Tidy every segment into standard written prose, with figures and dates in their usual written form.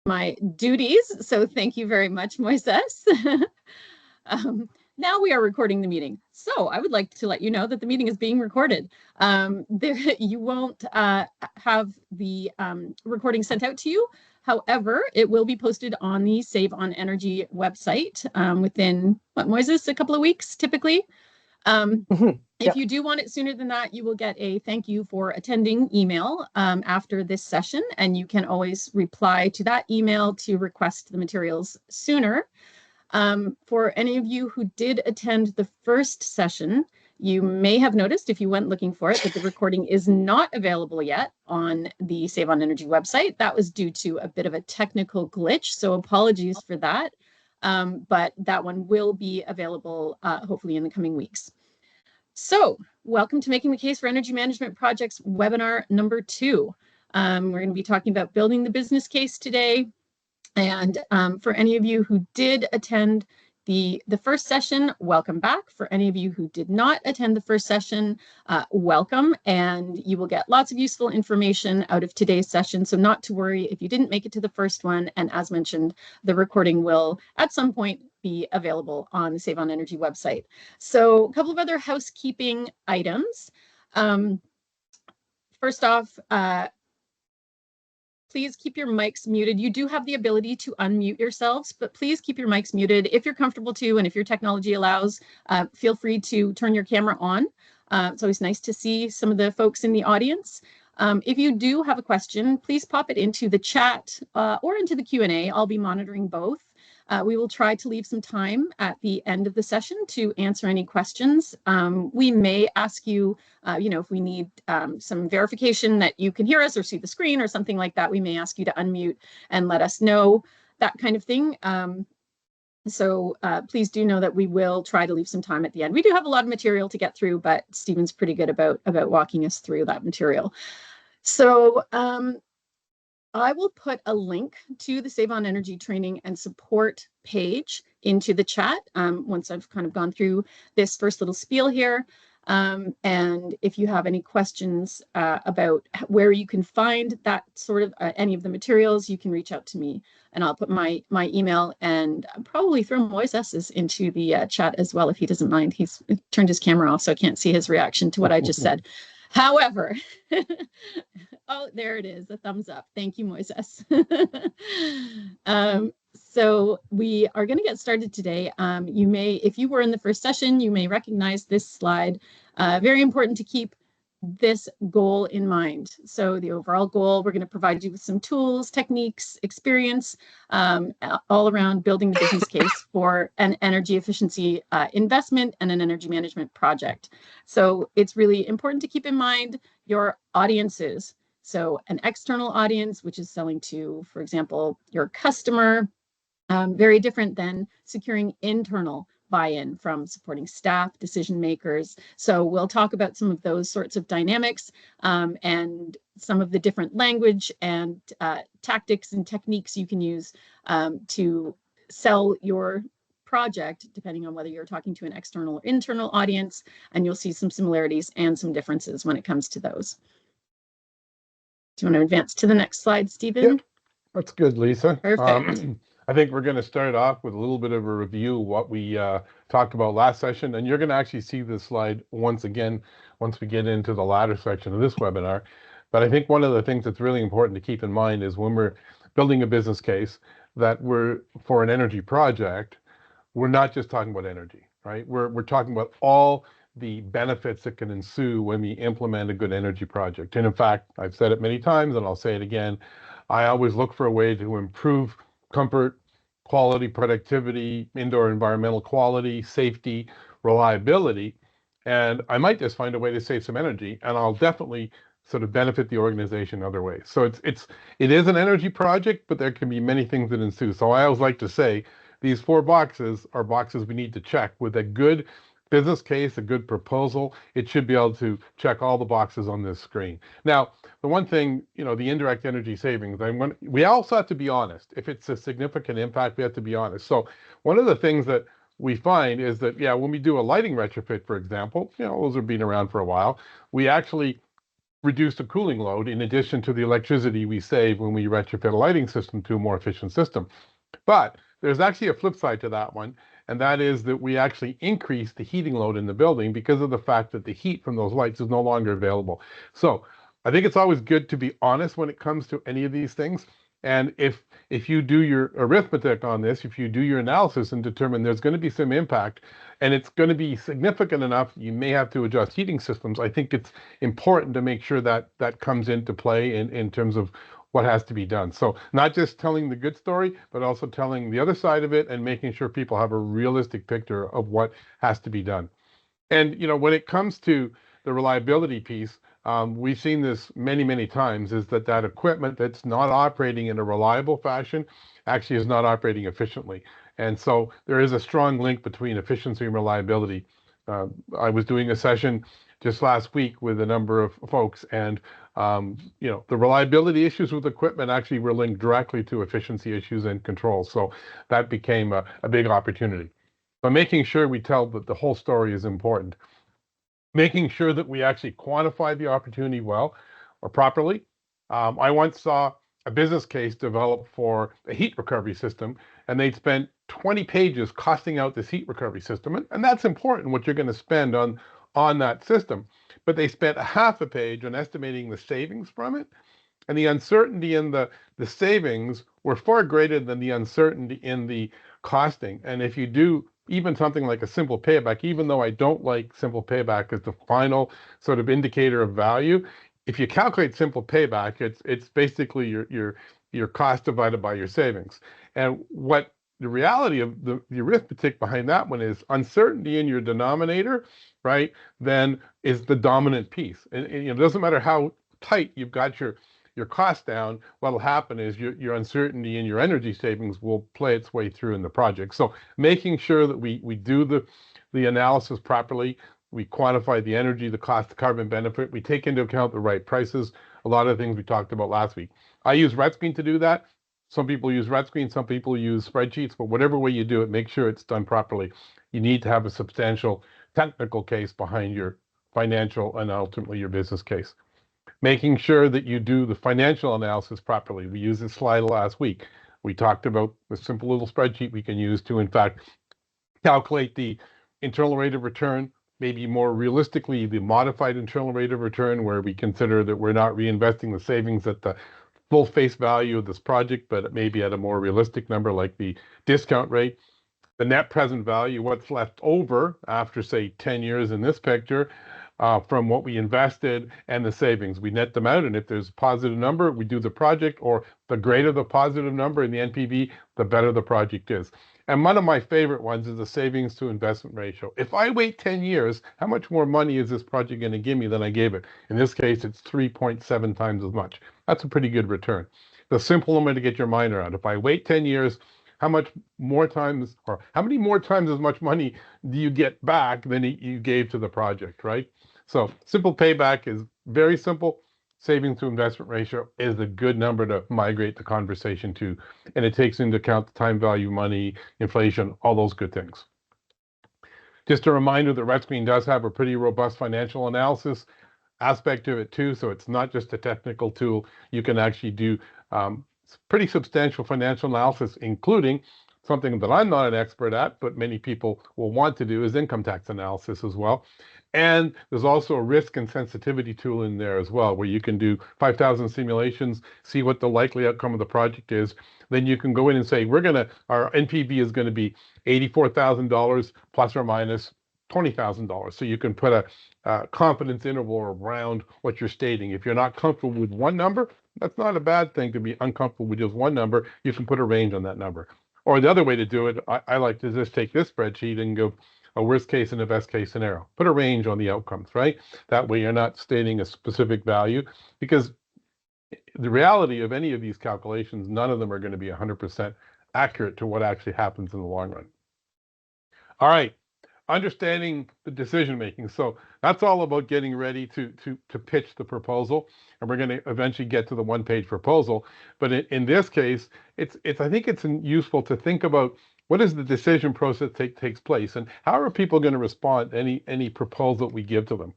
my duties. So thank you very much, Moises. Now we are recording the meeting. So I would like to let you know that the meeting is being recorded. You won't have the recording sent out to you. However, it will be posted on the Save on Energy website within, what, Moises, a couple of weeks, typically. If you do want it sooner than that, you will get a thank you for attending email after this session, and you can always reply to that email to request the materials sooner. For any of you who did attend the first session, you may have noticed, if you went looking for it, that the recording is not available yet on the Save on Energy website. That was due to a bit of a technical glitch, so apologies for that. But that one will be available hopefully in the coming weeks. So welcome to Making the Case for Energy Management Projects webinar number 2. We're going to be talking about building the business case today. And for any of you who did attend the first session, welcome back. For any of you who did not attend the first session, welcome. And you will get lots of useful information out of today's session. So not to worry if you didn't make it to the first one. And as mentioned, the recording will at some point be available on the Save on Energy website. So a couple of other housekeeping items. First off, please keep your mics muted. You do have the ability to unmute yourselves, but please keep your mics muted if you're comfortable to, and if your technology allows, feel free to turn your camera on. It's always nice to see some of the folks in the audience. If you do have a question, please pop it into the chat or into the Q&A. I'll be monitoring both. We will try to leave some time at the end of the session to answer any questions. We may ask you, if we need some verification that you can hear us or see the screen or something like that, we may ask you to unmute and let us know, that kind of thing. So please do know that we will try to leave some time at the end. We do have a lot of material to get through, but Stephen's pretty good about walking us through that material. So I will put a link to the Save on Energy training and support page into the chat once I've kind of gone through this first little spiel here. And if you have any questions about where you can find that sort of any of the materials, you can reach out to me, and I'll put my email and probably throw Moises's into the chat as well if he doesn't mind. He's turned his camera off, so I can't see his reaction to what I just said. However, oh, there it is, a thumbs up. Thank you, Moises. So we are going to get started today. You may, if you were in the first session, you may recognize this slide. Very important to keep this goal in mind. So the overall goal, we're going to provide you with some tools, techniques, experience, all around building the business case for an energy efficiency investment and an energy management project. So it's really important to keep in mind your audiences. So an external audience, which is selling to, for example, your customer, very different than securing internal buy-in from supporting staff, decision makers. So we'll talk about some of those sorts of dynamics and some of the different language and tactics and techniques you can use to sell your project, depending on whether you're talking to an external or internal audience, and you'll see some similarities and some differences when it comes to those. Do you want to advance to the next slide, Stephen? Yep, that's good, Lisa. Perfect. I think we're going to start off with a little bit of a review of what we talked about last session, and you're going to actually see this slide once again once we get into the latter section of this webinar. But I think one of the things that's really important to keep in mind is when we're building a business case that we're for an energy project, we're not just talking about energy, right? We're talking about all the benefits that can ensue when we implement a good energy project. And in fact, I've said it many times and I'll say it again, I always look for a way to improve comfort, quality, productivity, indoor environmental quality, safety, reliability, and I might just find a way to save some energy, and I'll definitely sort of benefit the organization in other ways. So it is an energy project, but there can be many things that ensue. So I always like to say these 4 boxes are boxes we need to check with a good business case, a good proposal. It should be able to check all the boxes on this screen. Now, the one thing, the indirect energy savings, we also have to be honest. If it's a significant impact, we have to be honest. So one of the things that we find is that, when we do a lighting retrofit, for example, those have been around for a while, we actually reduce the cooling load in addition to the electricity we save when we retrofit a lighting system to a more efficient system. But there's actually a flip side to that one, and that is that we actually increase the heating load in the building because of the fact that the heat from those lights is no longer available. So I think it's always good to be honest when it comes to any of these things. And if you do your arithmetic on this, if you do your analysis and determine there's going to be some impact and it's going to be significant enough, you may have to adjust heating systems. I think it's important to make sure that that comes into play in terms of what has to be done. So not just telling the good story, but also telling the other side of it and making sure people have a realistic picture of what has to be done. And, you know, when it comes to the reliability piece, we've seen this many, many times, is that that equipment that's not operating in a reliable fashion actually is not operating efficiently. And so there is a strong link between efficiency and reliability. I was doing a session just last week with a number of folks, and you know, the reliability issues with equipment actually were linked directly to efficiency issues and control. So that became a big opportunity. But making sure we tell that the whole story is important. Making sure that we actually quantify the opportunity well or properly. I once saw a business case developed for a heat recovery system, and they'd spent 20 pages costing out this heat recovery system. And that's important, what you're going to spend on that system. But they spent a half a page on estimating the savings from it. And the uncertainty in the savings were far greater than the uncertainty in the costing. And if you do even something like a simple payback, even though I don't like simple payback as the final sort of indicator of value, if you calculate simple payback, it's basically your cost divided by your savings. And what the reality of the arithmetic behind that one is, uncertainty in your denominator, right, then is the dominant piece. And you know, it doesn't matter how tight you've got your cost down, what'll happen is your uncertainty in your energy savings will play its way through in the project. So making sure that we do the analysis properly, we quantify the energy, the cost, the carbon benefit, we take into account the right prices, a lot of things we talked about last week. I use RedScreen to do that. Some people use RedScreen, some people use spreadsheets, but whatever way you do it, make sure it's done properly. You need to have a substantial technical case behind your financial and ultimately your business case. Making sure that you do the financial analysis properly. We used this slide last week. We talked about a simple little spreadsheet we can use to, in fact, calculate the internal rate of return, maybe more realistically, the modified internal rate of return, where we consider that we're not reinvesting the savings at the full face value of this project, but maybe at a more realistic number like the discount rate. The net present value, what's left over after, say, 10 years in this picture, from what we invested and the savings. We net them out, and if there's a positive number, we do the project, or the greater the positive number in the NPV, the better the project is. And one of my favorite ones is the savings to investment ratio. If I wait 10 years, how much more money is this project going to give me than I gave it? In this case, it's 3.7 times as much. That's a pretty good return. The simple number to get your mind around. If I wait 10 years, how much more times, or how many more times as much money do you get back than you gave to the project, right? So simple payback is very simple. Savings to investment ratio is a good number to migrate the conversation to, and it takes into account the time value, money, inflation, all those good things. Just a reminder that RedScreen does have a pretty robust financial analysis aspect to it too, so it's not just a technical tool. You can actually do pretty substantial financial analysis, including something that I'm not an expert at, but many people will want to do, is income tax analysis as well. And there's also a risk and sensitivity tool in there as well, where you can do 5,000 simulations, see what the likely outcome of the project is. Then you can go in and say, our NPV is going to be $84,000 plus or minus $20,000. So you can put a confidence interval around what you're stating. If you're not comfortable with one number, that's not a bad thing to be uncomfortable with just one number. You can put a range on that number. Or the other way to do it, I like to just take this spreadsheet and go a worst case and a best case scenario. Put a range on the outcomes, right? That way you're not stating a specific value, because the reality of any of these calculations, none of them are going to be 100% accurate to what actually happens in the long run. All right, understanding the decision making. So that's all about getting ready to pitch the proposal, and we're going to eventually get to the one-page proposal. But in this case, I think it's useful to think about what is the decision process takes place, and how are people going to respond to any proposal that we give to them.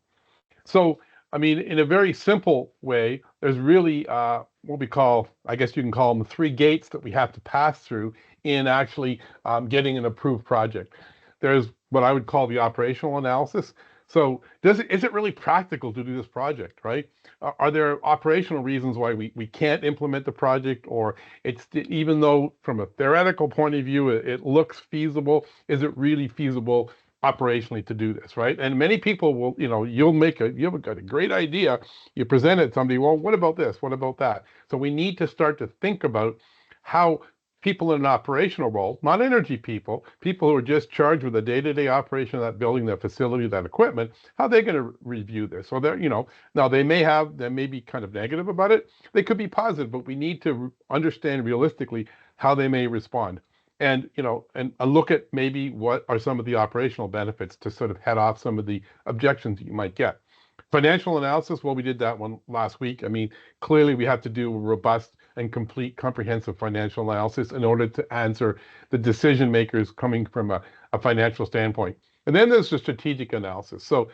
So I mean, in a very simple way, there's really what we call, I guess you can call them, three gates that we have to pass through in actually getting an approved project. There's what I would call the operational analysis. So is it really practical to do this project, right? Are there operational reasons why we can't implement the project, or even though from a theoretical point of view it looks feasible, is it really feasible operationally to do this, right? And many people will, you've got a great idea, you present it to somebody, well, what about this? What about that? So we need to start to think about how people in an operational role, not energy people, people who are just charged with the day-to-day operation of that building, that facility, that equipment, how they're going to review this. So they're, now they may be kind of negative about it. They could be positive, but we need to understand realistically how they may respond. And, and look at maybe what are some of the operational benefits to sort of head off some of the objections you might get. Financial analysis, well, we did that one last week. I mean, clearly we have to do a robust and complete comprehensive financial analysis in order to answer the decision makers coming from a financial standpoint. And then there's the strategic analysis. So,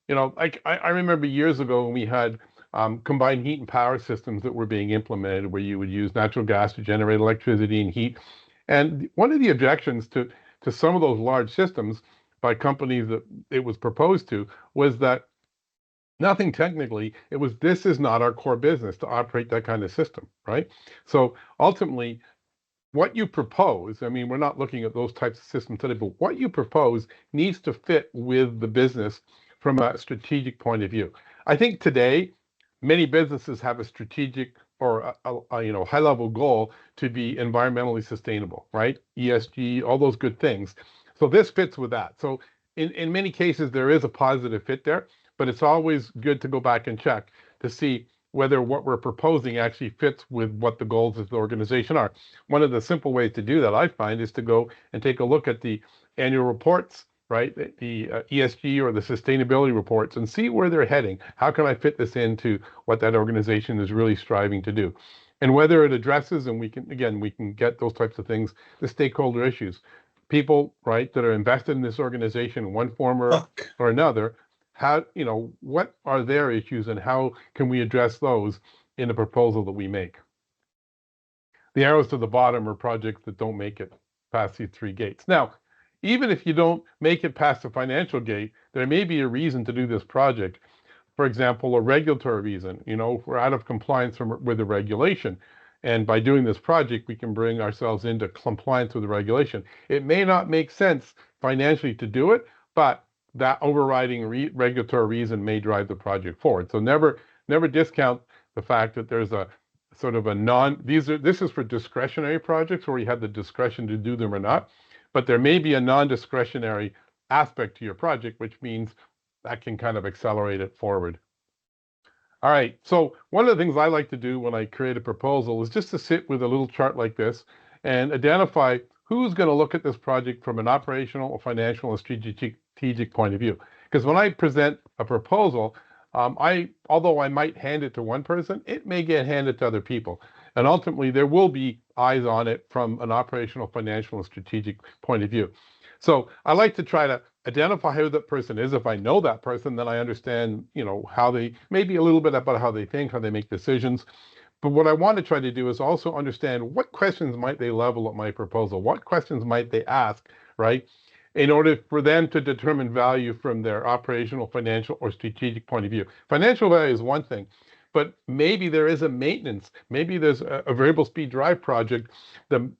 I remember years ago when we had combined heat and power systems that were being implemented where you would use natural gas to generate electricity and heat. And one of the objections to some of those large systems by companies that it was proposed to was that nothing technically, this is not our core business to operate that kind of system, right? So ultimately, what you propose, I mean, we're not looking at those types of systems today, but what you propose needs to fit with the business from a strategic point of view. I think today, many businesses have a strategic or a high-level goal to be environmentally sustainable, right? ESG, all those good things. So this fits with that. So in many cases, there is a positive fit there, but it's always good to go back and check to see whether what we're proposing actually fits with what the goals of the organization are. One of the simple ways to do that, I find, is to go and take a look at the annual reports, right? The ESG or the sustainability reports, and see where they're heading. How can I fit this into what that organization is really striving to do? And whether it addresses, and we can get those types of things, the stakeholder issues. People, right, that are invested in this organization in one form or another, what are their issues and how can we address those in the proposal that we make? The arrows to the bottom are projects that don't make it past these three gates. Now, even if you don't make it past the financial gate, there may be a reason to do this project. For example, a regulatory reason. If we're out of compliance with the regulation, and by doing this project, we can bring ourselves into compliance with the regulation. It may not make sense financially to do it, but that overriding regulatory reason may drive the project forward. So never discount the fact that there's a sort of a this is for discretionary projects where you have the discretion to do them or not, but there may be a non-discretionary aspect to your project, which means that can kind of accelerate it forward. All right, so one of the things I like to do when I create a proposal is just to sit with a little chart like this and identify who's going to look at this project from an operational, financial, and strategic point of view. Because when I present a proposal, although I might hand it to one person, it may get handed to other people. And ultimately, there will be eyes on it from an operational, financial, and strategic point of view. So I like to try to identify who that person is. If I know that person, then I understand, how they, maybe a little bit about how they think, how they make decisions. But what I want to try to do is also understand what questions might they level at my proposal? What questions might they ask, right? In order for them to determine value from their operational, financial, or strategic point of view. Financial value is one thing, but maybe there is a maintenance. Maybe there's a variable speed drive project. The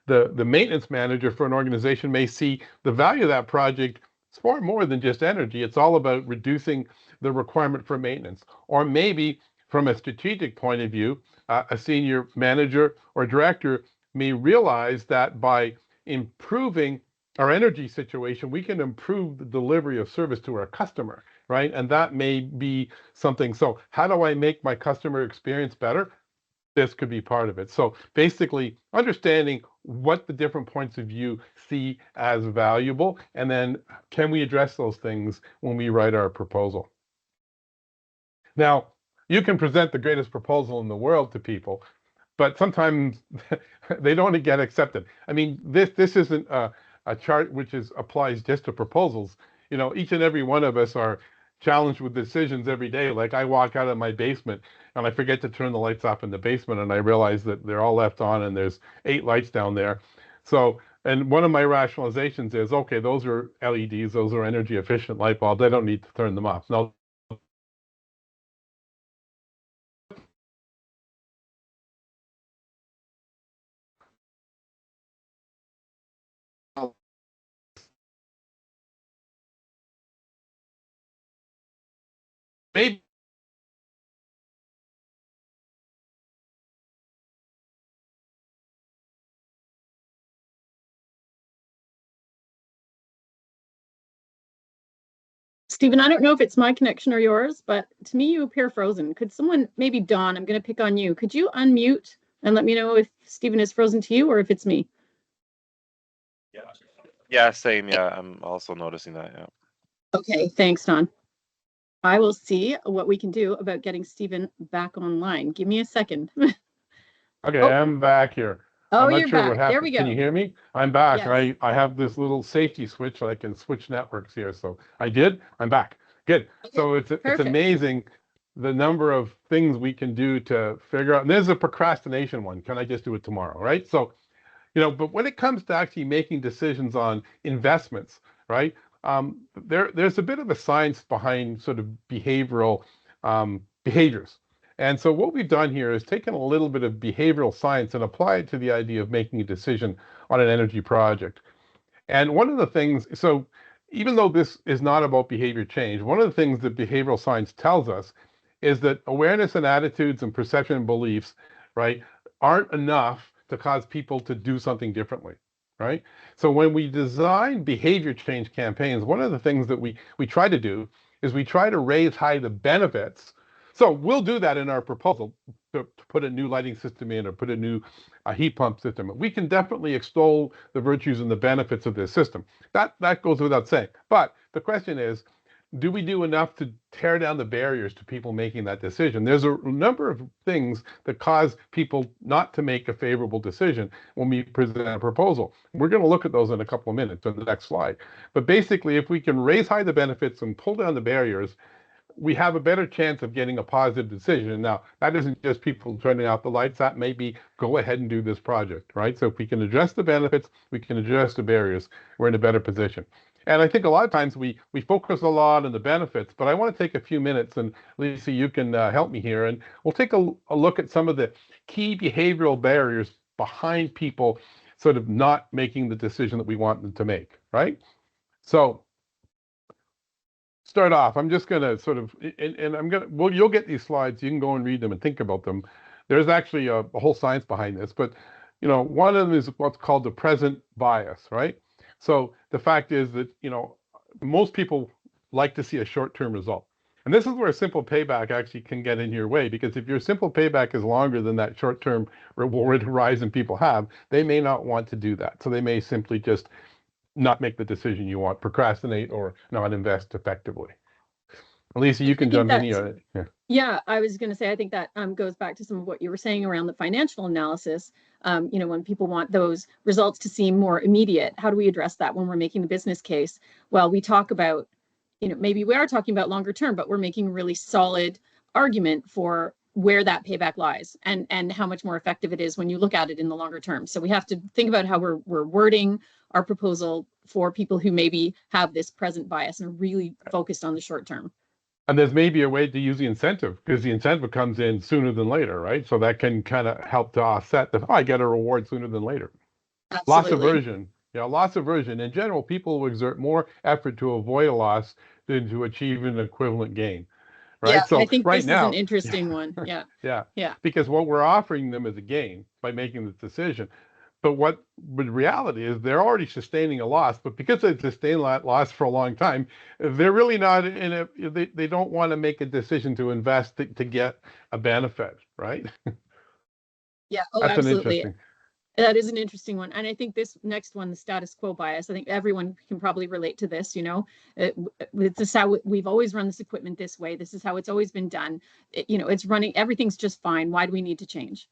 maintenance manager for an organization may see the value of that project. It's far more than just energy. It's all about reducing the requirement for maintenance. Or maybe from a strategic point of view, a senior manager or director may realize that by improving our energy situation, we can improve the delivery of service to our customer, right? And that may be something. So how do I make my customer experience better? This could be part of it. So basically understanding what the different points of view see as valuable, and then can we address those things when we write our proposal? Now, you can present the greatest proposal in the world to people, but sometimes they don't get accepted. I mean, this isn't a chart which applies just to proposals. Each and every one of us are challenged with decisions every day. Like I walk out of my basement and I forget to turn the lights off in the basement, and I realize that they're all left on and there's 8 lights down there. So, and one of my rationalizations is, okay, those are LEDs, those are energy efficient light bulbs. I don't need to turn them off. No. Maybe Stephen, I don't know if it's my connection or yours, but to me, you appear frozen. Could someone, maybe Dawn, I'm going to pick on you. Could you unmute and let me know if Stephen is frozen to you or if it's me? Yeah, same. Yeah, I'm also noticing that. Yeah. Okay, thanks, Dawn. I will see what we can do about getting Stephen back online. Give me a second. Okay, Oh. I'm back here. Oh, I'm not you're sure back. what happened. There we go. Can you hear me? I'm back. Yes. I have this little safety switch so I can switch networks here. So I did. I'm back. Good. Okay, So it's perfect. amazing the number of things we can do to figure out. And there's a procrastination one. Can I just do it tomorrow? Right. So, you know, but when it comes to actually making decisions on investments, right? There's a bit of a science behind sort of behavioral behaviors. And so what we've done here is taken a little bit of behavioral science and apply it to the idea of making a decision on an energy project. And one of the things, so even though this is not about behavior change, one of the things that behavioral science tells us is that awareness and attitudes and perception and beliefs, right, aren't enough to cause people to do something differently, right? So when we design behavior change campaigns, one of the things that we try to do is we try to raise high the benefits. So we'll do that in our proposal to put a new lighting system in or put a new heat pump system. We can definitely extol the virtues and the benefits of this system. That goes without saying. But the question is, do we do enough to tear down the barriers to people making that decision? There's a number of things that cause people not to make a favorable decision when we present a proposal. We're going to look at those in a couple of minutes on the next slide. But basically, if we can raise high the benefits and pull down the barriers, we have a better chance of getting a positive decision. Now, that isn't just people turning out the lights. That may be go ahead and do this project, right? So if we can address the benefits, we can address the barriers, we're in a better position. And I think a lot of times we focus a lot on the benefits, but I want to take a few minutes, and Lisa, you can help me here, and we'll take a look at some of the key behavioral barriers behind people sort of not making the decision that we want them to make, right? So start off, I'm just going to sort of, and I'm going to, well, you'll get these slides. You can go and read them and think about them. There's actually a whole science behind this, but, you know, one of them is what's called the present bias, right? So the fact is that, you know, most people like to see a short-term result. And this is where simple payback actually can get in your way, because if your simple payback is longer than that short-term reward horizon people have, they may not want to do that. So they may simply just not make the decision you want, procrastinate, or not invest effectively. Lisa, you can jump in here. Yeah, I was going to say, I think that goes back to some of what you were saying around the financial analysis. You know, when people want those results to seem more immediate, how do we address that when we're making the business case? Well, we talk about, you know, maybe we are talking about longer term, but we're making a really solid argument for where that payback lies and how much more effective it is when you look at it in the longer term. So we have to think about how we're wording our proposal for people who maybe have this present bias and are really focused on the short term. And there's maybe a way to use the incentive, because the incentive comes in sooner than later, right? So that can kind of help to offset the, oh, I get a reward sooner than later. Absolutely. Loss aversion. Yeah, loss aversion. In general, people will exert more effort to avoid a loss than to achieve an equivalent gain. Right. Yeah, so I think right this now, is an interesting one. Yeah. Yeah. Because what we're offering them is a gain by making the decision. But what the reality is, they're already sustaining a loss, but because they've sustained that loss for a long time, they're really not in a, they don't want to make a decision to invest to get a benefit, right? Yeah, oh, That's absolutely. an interesting. That is an interesting one. And I think this next one, the status quo bias, I think everyone can probably relate to this, you know, this is how we've always run this equipment this way. This is how it's always been done. You know, it's running, everything's just fine. Why do we need to change?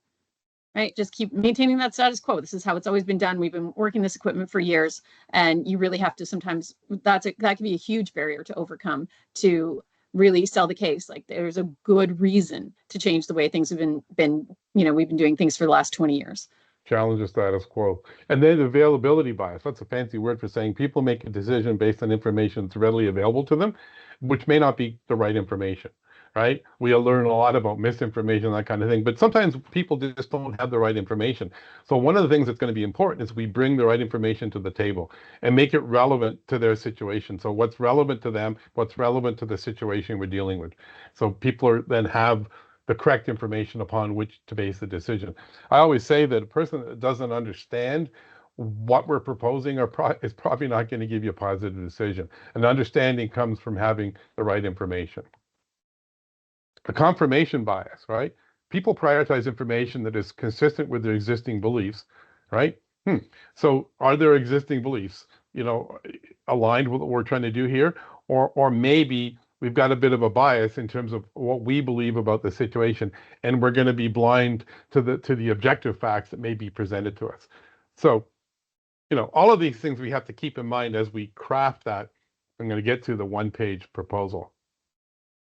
Right? Just keep maintaining that status quo. This is how it's always been done. We've been working this equipment for years, and you really have to sometimes, that can be a huge barrier to overcome, to really sell the case. Like there's a good reason to change the way things have been, we've been doing things for the last 20 years. Challenge the status quo. And then availability bias. That's a fancy word for saying people make a decision based on information that's readily available to them, which may not be the right information, right? We learn a lot about misinformation, that kind of thing, but sometimes people just don't have the right information. So one of the things that's going to be important is we bring the right information to the table and make it relevant to their situation. So what's relevant to them, what's relevant to the situation we're dealing with. So people then have the correct information upon which to base the decision. I always say that a person that doesn't understand what we're proposing is probably not going to give you a positive decision. And understanding comes from having the right information. The confirmation bias, right? People prioritize information that is consistent with their existing beliefs, right? So are their existing beliefs, aligned with what we're trying to do here? Or maybe we've got a bit of a bias in terms of what we believe about the situation, and we're going to be blind to the objective facts that may be presented to us. So, all of these things we have to keep in mind as we craft that. I'm going to get to the one-page proposal.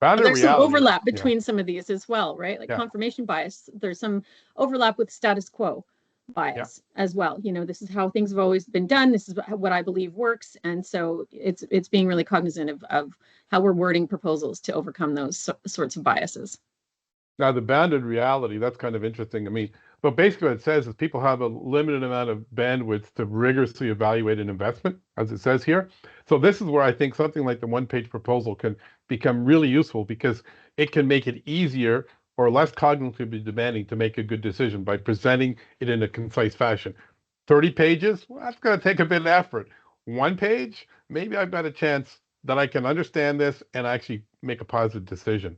There's some overlap between some of these as well, right? Like confirmation bias, there's some overlap with status quo bias as well. This is how things have always been done. This is what I believe works. And so it's being really cognizant of how we're wording proposals to overcome those sorts of biases. Now, the bounded reality, that's kind of interesting. I mean, but basically what it says is people have a limited amount of bandwidth to rigorously evaluate an investment, as it says here. So this is where I think something like the one-page proposal can become really useful, because it can make it easier or less cognitively demanding to make a good decision by presenting it in a concise fashion. 30 pages, well, that's going to take a bit of effort. 1 page, maybe I've got a chance that I can understand this and actually make a positive decision.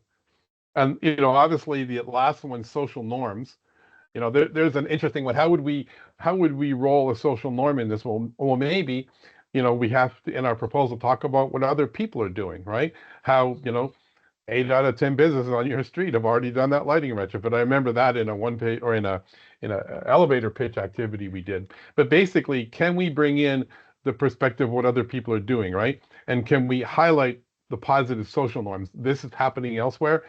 And, obviously the last one, social norms. There's an interesting one. How would we roll a social norm in this? Well, maybe, we have to, in our proposal, talk about what other people are doing, right? How, 8 out of 10 businesses on your street have already done that lighting retrofit. I remember that in a one-page or in a elevator pitch activity we did. But basically, can we bring in the perspective of what other people are doing, right? And can we highlight the positive social norms? This is happening elsewhere.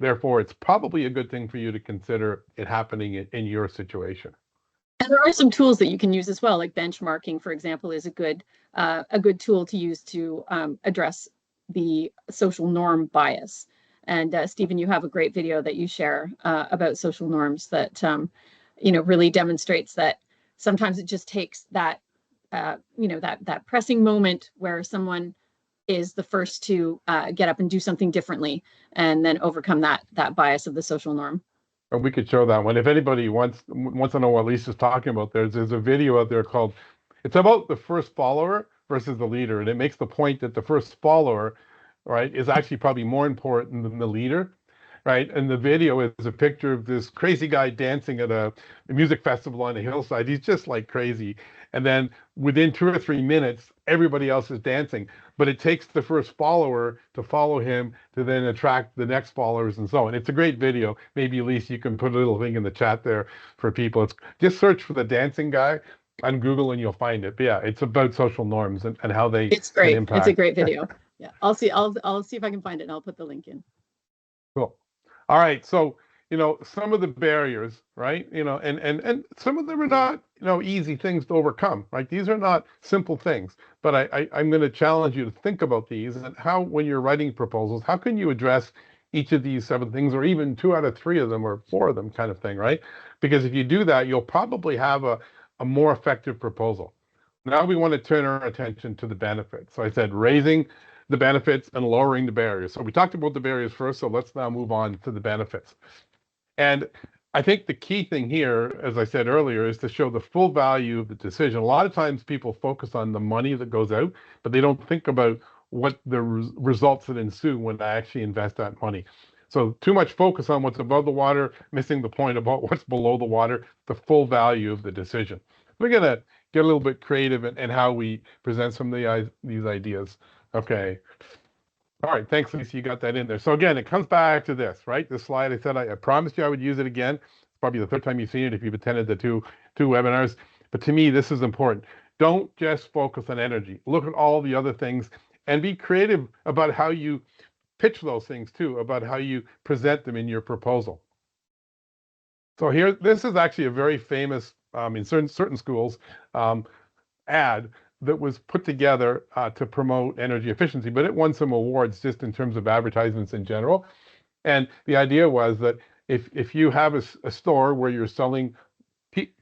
Therefore, it's probably a good thing for you to consider it happening in your situation. And there are some tools that you can use as well, like benchmarking, for example, is a good tool to use to address the social norm bias. And Stephen, you have a great video that you share about social norms that really demonstrates that sometimes it just takes that that pressing moment where someone is the first to get up and do something differently, and then overcome that bias of the social norm. Or we could show that one. If anybody wants to know what Lisa's talking about, there's a video out there called, it's about the first follower versus the leader. And it makes the point that the first follower, right, is actually probably more important than the leader, right? And the video is a picture of this crazy guy dancing at a music festival on a hillside. He's just like crazy. And then within 2 or 3 minutes, everybody else is dancing. But it takes the first follower to follow him to then attract the next followers and so on. It's a great video. Maybe, Elise, you can put a little thing in the chat there for people. It's just search for the dancing guy on Google and you'll find it. But yeah, it's about social norms and how they It's great. It's a great video. Yeah, I'll see if I can find it and I'll put the link in. Cool. All right. So, some of the barriers, right? And some of them are not, easy things to overcome, right? These are not simple things, but I'm going to challenge you to think about these and how, when you're writing proposals, how can you address each of these 7 things, or even 2 out of 3 of them or 4 of them kind of thing, right? Because if you do that, you'll probably have a more effective proposal. Now we want to turn our attention to the benefits. So I said raising the benefits and lowering the barriers. So we talked about the barriers first, so let's now move on to the benefits. And I think the key thing here, as I said earlier, is to show the full value of the decision. A lot of times people focus on the money that goes out, but they don't think about what the results that ensue when I actually invest that money. So too much focus on what's above the water, missing the point about what's below the water, the full value of the decision. We're going to get a little bit creative in how we present some of these ideas. Okay. All right, thanks, Lisa. You got that in there. So again, it comes back to this, right? This slide, I said I promised you I would use it again. It's probably the 3rd time you've seen it if you've attended the two webinars. But to me, this is important. Don't just focus on energy. Look at all the other things and be creative about how you pitch those things too about how you present them in your proposal. So here, this is actually a very famous, in certain schools, ad that was put together to promote energy efficiency, but it won some awards just in terms of advertisements in general. And the idea was that if you have a store where you're selling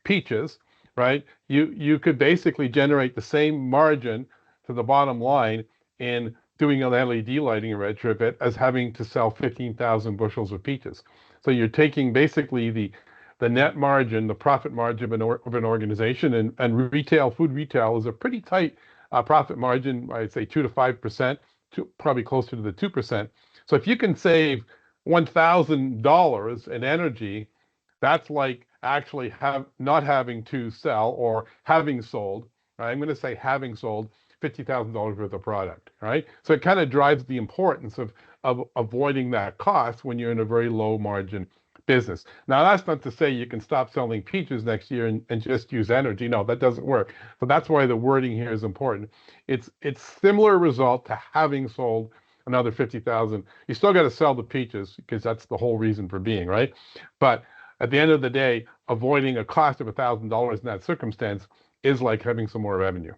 peaches, right, you could basically generate the same margin to the bottom line in doing an LED lighting retrofit as having to sell 15,000 bushels of peaches. So you're taking basically the net margin, the profit margin of an organization, and retail, food retail is a pretty tight profit margin, I'd say 2 to 5%, probably closer to the 2%. So if you can save $1,000 in energy, that's like actually not having to sell or having sold, right? I'm going to say having sold $50,000 worth of product, right? So it kind of drives the importance of avoiding that cost when you're in a very low margin business. Now, that's not to say you can stop selling peaches next year and just use energy. No, that doesn't work. So that's why the wording here is important. It's similar result to having sold another 50,000. You still got to sell the peaches because that's the whole reason for being, right? But at the end of the day, avoiding a cost of $1,000 in that circumstance is like having some more revenue.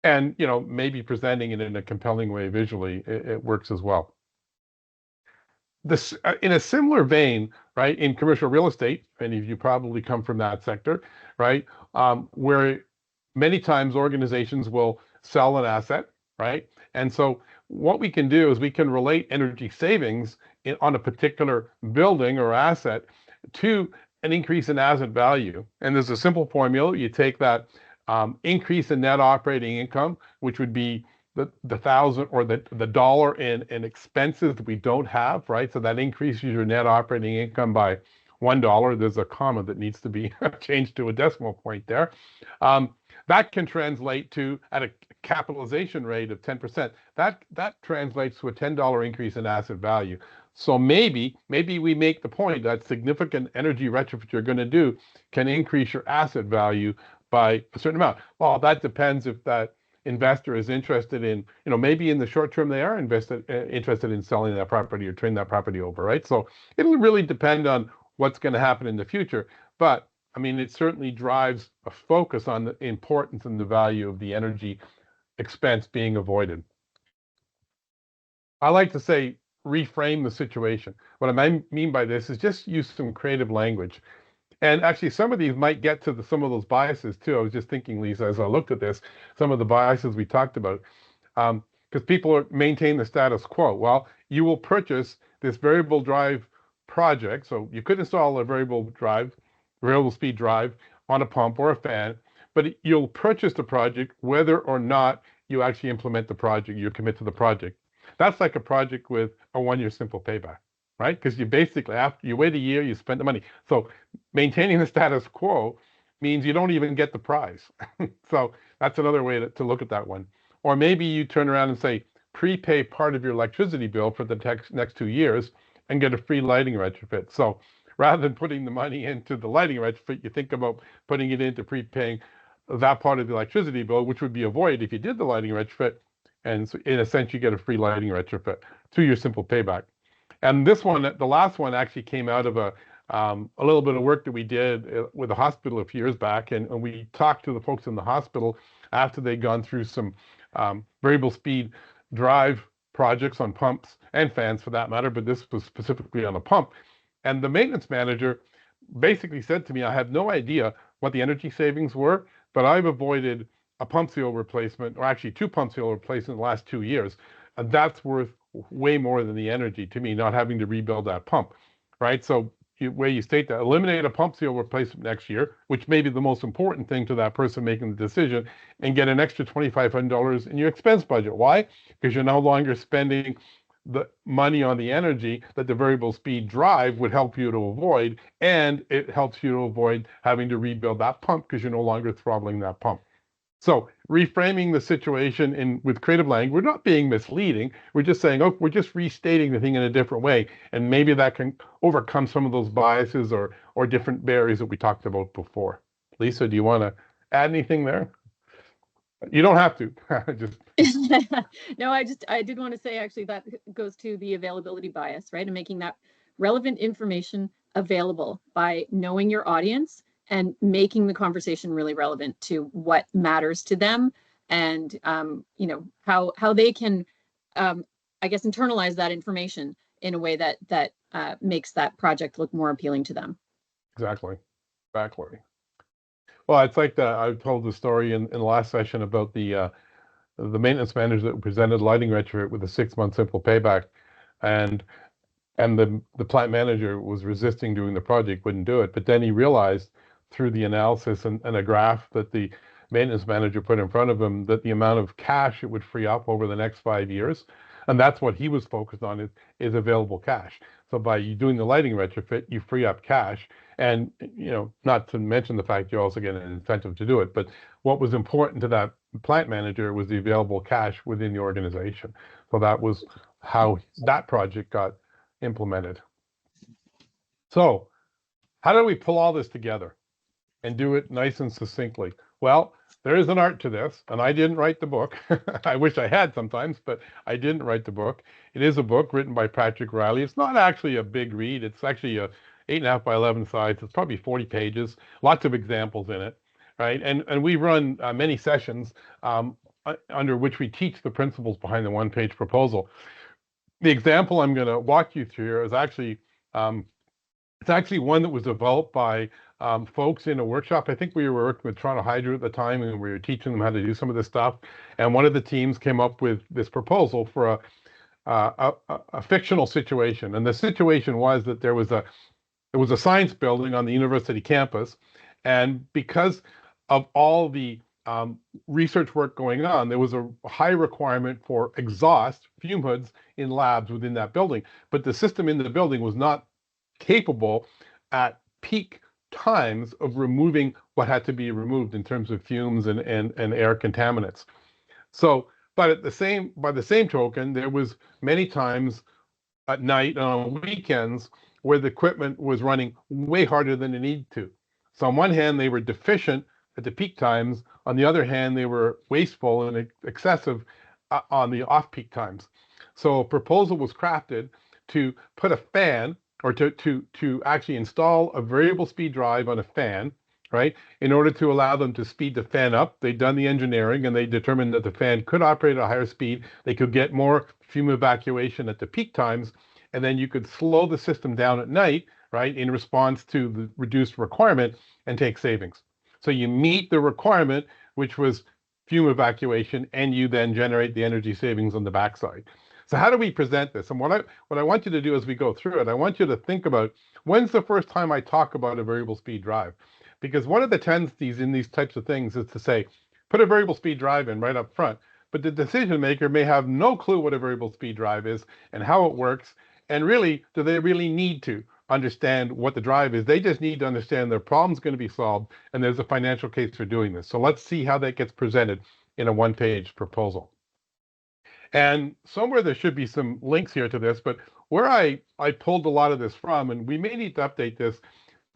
And, maybe presenting it in a compelling way visually, it works as well. This, in a similar vein, right, in commercial real estate, many of you probably come from that sector, right, where many times organizations will sell an asset, right? And so what we can do is we can relate energy savings on a particular building or asset to an increase in asset value. And there's a simple formula. You take that increase in net operating income, which would be the thousand or the dollar in expenses that we don't have, right? So that increases your net operating income by $1. There's a comma that needs to be changed to a decimal point there. That can translate to, at a capitalization rate of 10%, that translates to a $10 increase in asset value. So maybe we make the point that significant energy retrofit you're going to do can increase your asset value by a certain amount. Well, that depends if that investor is interested in, maybe in the short term they are interested in selling that property or turning that property over, right? So it'll really depend on what's going to happen in the future. But I mean, it certainly drives a focus on the importance and the value of the energy expense being avoided. I like to say, reframe the situation. What I mean by this is just use some creative language. And actually, some of these might get to some of those biases too. I was just thinking, Lisa, as I looked at this, some of the biases we talked about, because people maintain the status quo. Well, you will purchase this variable drive project. So you could install a variable speed drive on a pump or a fan, but you'll purchase the project whether or not you actually implement the project, you commit to the project. That's like a project with a 1-year simple payback, right? Because you basically, after you wait a year, you spend the money. So maintaining the status quo means you don't even get the prize. So that's another way to look at that one. Or maybe you turn around and say, prepay part of your electricity bill for the next 2 years and get a free lighting retrofit. So rather than putting the money into the lighting retrofit, you think about putting it into prepaying that part of the electricity bill, which would be avoided if you did the lighting retrofit. And so in a sense, you get a free lighting retrofit, 2-year simple payback. And this one, the last one, actually came out of a little bit of work that we did with a hospital a few years back. And we talked to the folks in the hospital after they'd gone through some variable speed drive projects on pumps and fans for that matter, but this was specifically on a pump. And the maintenance manager basically said to me, I have no idea what the energy savings were, but I've avoided a pump seal replacement, or actually 2 pump seal replacements in the last 2 years. And that's worth way more than the energy to me, not having to rebuild that pump, right? So where you state that, eliminate a pump seal replacement next year, which may be the most important thing to that person making the decision, and get an extra $2,500 in your expense budget. Why? Because you're no longer spending the money on the energy that the variable speed drive would help you to avoid, and it helps you to avoid having to rebuild that pump because you're no longer throttling that pump. So reframing the situation with creative language, we're not being misleading. We're just saying, oh, we're just restating the thing in a different way. And maybe that can overcome some of those biases or different barriers that we talked about before. Lisa, do you want to add anything there? You don't have to. Just No, I did want to say actually that goes to the availability bias, right? And making that relevant information available by knowing your audience and making the conversation really relevant to what matters to them, and you know, how they can I guess internalize that information in a way that makes that project look more appealing to them. exactly. Exactly. Well, it's like I told the story in the last session about the maintenance manager that presented lighting retrofit with a 6-month simple payback, and the plant manager was resisting doing the project, wouldn't do it. But then he realized through the analysis and a graph that the maintenance manager put in front of him that the amount of cash it would free up over the next 5 years, and that's what he was focused on, is available cash. So by you doing the lighting retrofit, you free up cash, and you know, not to mention the fact you also get an incentive to do it. But what was important to that plant manager was the available cash within the organization. So that was how that project got implemented. So how do we pull all this together and do it nice and succinctly? Well, there is an art to this, and I didn't write the book. I wish I had sometimes, but I didn't write the book. It is a book written by Patrick Riley. It's not actually a big read. It's actually a 8.5 by 11 size. It's probably 40 pages, lots of examples in it, right? And we run many sessions under which we teach the principles behind the one-page proposal. The example I'm going to walk you through is actually it's actually one that was developed by folks in a workshop. I think we were working with Toronto Hydro at the time, and we were teaching them how to do some of this stuff. And one of the teams came up with this proposal for a fictional situation. And the situation was that there was a science building on the university campus, and because of all the research work going on, there was a high requirement for exhaust fume hoods in labs within that building. But the system in the building was not capable at peak times of removing what had to be removed in terms of fumes and air contaminants. So, but by the same token, there was many times at night and on weekends where the equipment was running way harder than it needed to. So on one hand, they were deficient at the peak times. On the other hand, they were wasteful and excessive on the off-peak times. So a proposal was crafted to put a fan, or to actually install a variable speed drive on a fan, right? In order to allow them to speed the fan up. They'd done the engineering and they determined that the fan could operate at a higher speed. They could get more fume evacuation at the peak times, and then you could slow the system down at night, right, in response to the reduced requirement, and take savings. So you meet the requirement, which was fume evacuation, and you then generate the energy savings on the backside. So how do we present this? And what I want you to do as we go through it, I want you to think about, when's the first time I talk about a variable speed drive? Because one of the tendencies in these types of things is to say, put a variable speed drive in right up front, but the decision maker may have no clue what a variable speed drive is and how it works. And really, do they really need to understand what the drive is? They just need to understand their problem's going to be solved, and there's a financial case for doing this. So let's see how that gets presented in a one-page proposal. And somewhere there should be some links here to this, but where I pulled a lot of this from, and we may need to update this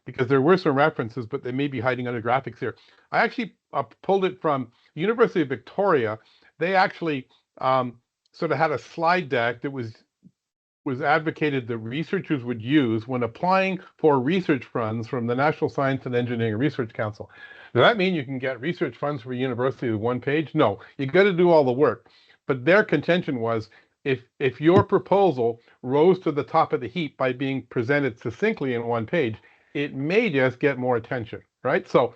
because there were some references, but they may be hiding under graphics here. I actually pulled it from the University of Victoria. They actually sort of had a slide deck that was advocated that researchers would use when applying for research funds from the National Science and Engineering Research Council. Does that mean you can get research funds for a university with one page? No, you got to do all the work. But their contention was, if your proposal rose to the top of the heap by being presented succinctly in one page, it may just get more attention, right? So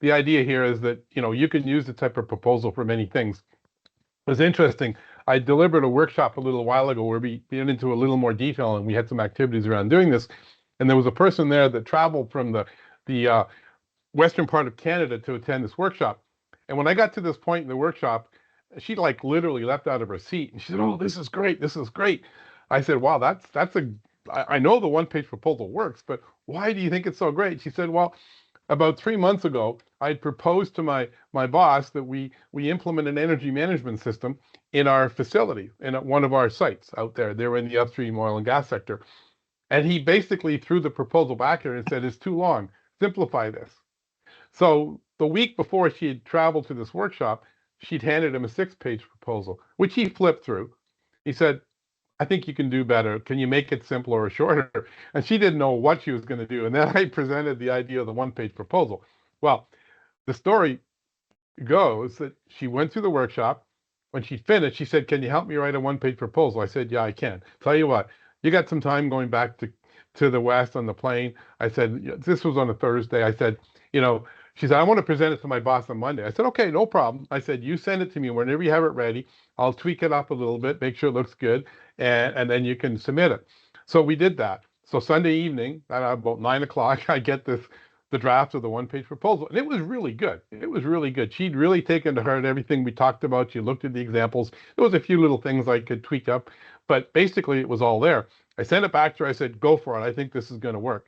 the idea here is that, you know, you can use the type of proposal for many things. It was interesting. I delivered a workshop a little while ago where we went into a little more detail, and we had some activities around doing this. And there was a person there that traveled from the western part of Canada to attend this workshop. And when I got to this point in the workshop, she like literally leapt out of her seat and she said, "Oh, this is great. This is great." I said, "Wow, I know the one-page proposal works, but why do you think it's so great?" She said, "Well, about 3 months ago, I'd proposed to my boss that we implement an energy management system in our facility, in one of our sites out there. They were in the upstream oil and gas sector. And he basically threw the proposal back at her and said, "It's too long. Simplify this." So the week before she had traveled to this workshop, she'd handed him a 6-page proposal, which he flipped through. He said, I think you can do better. Can you make it simpler or shorter? And she didn't know what she was going to do. And then I presented the idea of the 1-page proposal. Well, the story goes that she went through the workshop. When she finished, she said, can you help me write a 1-page proposal? I said, yeah, I can. Tell you what, you got some time going back to the West on the plane. I said, this was on a Thursday. I said, she said, I want to present it to my boss on Monday. I said, okay, no problem. I said, you send it to me whenever you have it ready. I'll tweak it up a little bit, make sure it looks good, and then you can submit it. So we did that. So Sunday evening, at about 9 o'clock, I get the draft of the 1-page proposal. And it was really good. It was really good. She'd really taken to heart everything we talked about. She looked at the examples. There was a few little things I could tweak up, but basically it was all there. I sent it back to her. I said, go for it. I think this is going to work.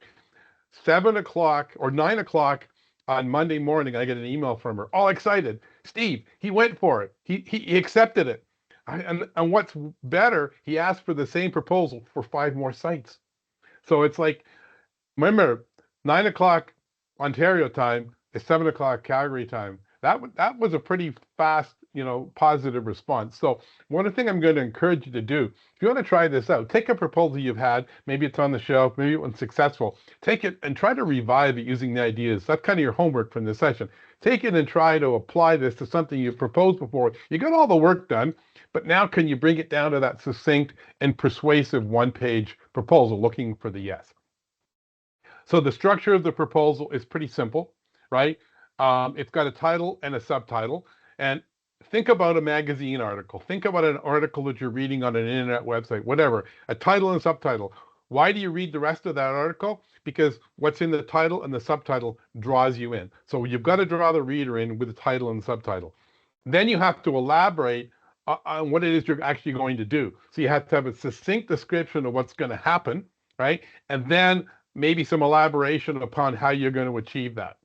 7 o'clock or 9 o'clock on Monday morning, I get an email from her, all excited. Steve, he went for it. He accepted it. And what's better, he asked for the same proposal for 5 more sites. So it's like, remember, 9 o'clock Ontario time is 7 o'clock Calgary time. That was a pretty fast, positive response. So one thing I'm going to encourage you to do, if you want to try this out, take a proposal you've had, maybe it's on the shelf, maybe it was successful, take it and try to revive it using the ideas. That's kind of your homework from this session. Take it and try to apply this to something you've proposed before. You got all the work done, but now can you bring it down to that succinct and persuasive 1-page proposal looking for the yes? So the structure of the proposal is pretty simple, right? It's got a title and a subtitle. And think about a magazine article. Think about an article that you're reading on an internet website, whatever, a title and subtitle. Why do you read the rest of that article? Because what's in the title and the subtitle draws you in. So you've got to draw the reader in with the title and the subtitle. Then you have to elaborate on what it is you're actually going to do. So you have to have a succinct description of what's going to happen, right? And then maybe some elaboration upon how you're going to achieve that.